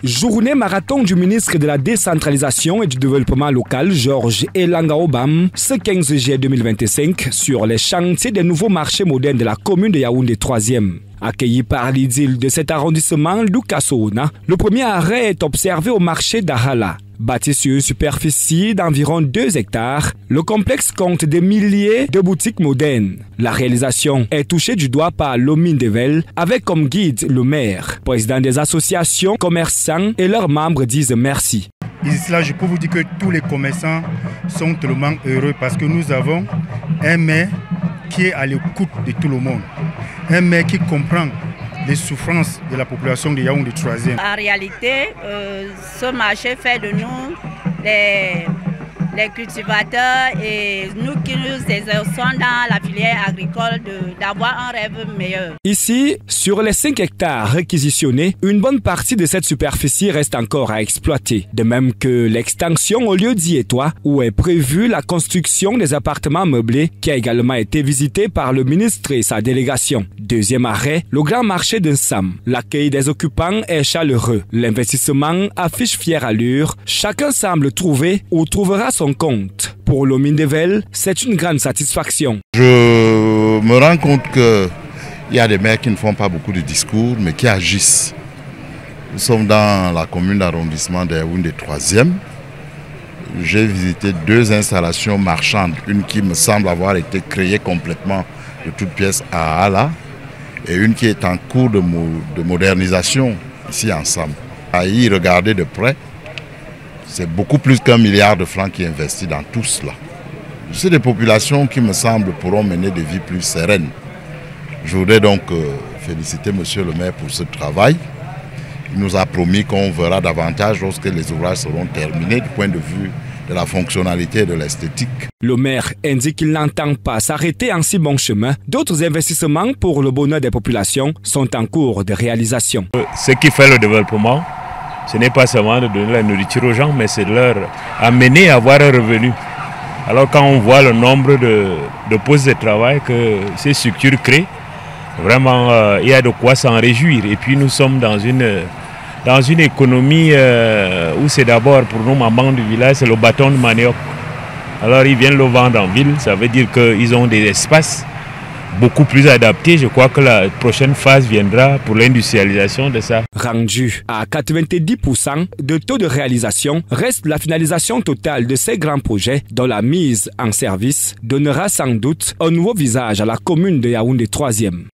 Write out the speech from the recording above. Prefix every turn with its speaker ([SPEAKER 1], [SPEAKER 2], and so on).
[SPEAKER 1] Journée marathon du ministre de la décentralisation et du développement local, Georges Elanga Obam, ce 15 juillet 2025, sur les chantiers des nouveaux marchés modernes de la commune de Yaoundé 3e. Accueilli par l'idylle de cet arrondissement, Lukasouna, le premier arrêt est observé au marché d'Ahala. Bâti sur une superficie d'environ 2 hectares, le complexe compte des milliers de boutiques modernes. La réalisation est touchée du doigt par Lomine Devel, avec comme guide le maire. Président des associations, commerçants et leurs membres disent merci.
[SPEAKER 2] Ici, là, je peux vous dire que tous les commerçants sont tellement heureux parce que nous avons un maire qui est à l'écoute de tout le monde. Un maire qui comprend les souffrances de la population de Yaoundé 3e.
[SPEAKER 3] En réalité, ce marché fait de nous les cultivateurs et nous qui nous exerçons dans la filière agricole d'avoir un rêve meilleur.
[SPEAKER 1] Ici, sur les 5 hectares réquisitionnés, une bonne partie de cette superficie reste encore à exploiter. De même que l'extension au lieu dit Étoile, où est prévue la construction des appartements meublés, qui a également été visité par le ministre et sa délégation. Deuxième arrêt, le grand marché d'Ensam. L'accueil des occupants est chaleureux. L'investissement affiche fière allure. Chacun semble trouver ou trouvera son compte. Pour Lomine Devel, c'est une grande satisfaction.
[SPEAKER 4] Je me rends compte qu'il y a des maires qui ne font pas beaucoup de discours, mais qui agissent. Nous sommes dans la commune d'arrondissement de Yaoundé 3e. J'ai visité 2 installations marchandes, une qui me semble avoir été créée complètement de toutes pièces à Ala, et une qui est en cours de modernisation ici ensemble. À y regarder de près, c'est beaucoup plus qu'1 milliard de francs qui est investi dans tout cela. C'est des populations qui me semblent pourront mener des vies plus sereines. Je voudrais donc féliciter monsieur le maire pour ce travail. Il nous a promis qu'on verra davantage lorsque les ouvrages seront terminés du point de vue de la fonctionnalité et de l'esthétique.
[SPEAKER 1] Le maire indique qu'il n'entend pas s'arrêter en si bon chemin. D'autres investissements pour le bonheur des populations sont en cours de réalisation.
[SPEAKER 5] Ce qui fait le développement, ce n'est pas seulement de donner la nourriture aux gens, mais c'est de leur amener à avoir un revenu. Alors quand on voit le nombre de postes de travail que ces structures créent, vraiment il y a de quoi s'en réjouir. Et puis nous sommes dans une économie où c'est d'abord pour nos mamans du village, c'est le bâton de manioc. Alors ils viennent le vendre en ville, ça veut dire qu'ils ont des espaces beaucoup plus adaptés. Je crois que la prochaine phase viendra pour l'industrialisation de ça.
[SPEAKER 1] Rendu à 90% de taux de réalisation, reste la finalisation totale de ces grands projets dont la mise en service donnera sans doute un nouveau visage à la commune de Yaoundé 3e.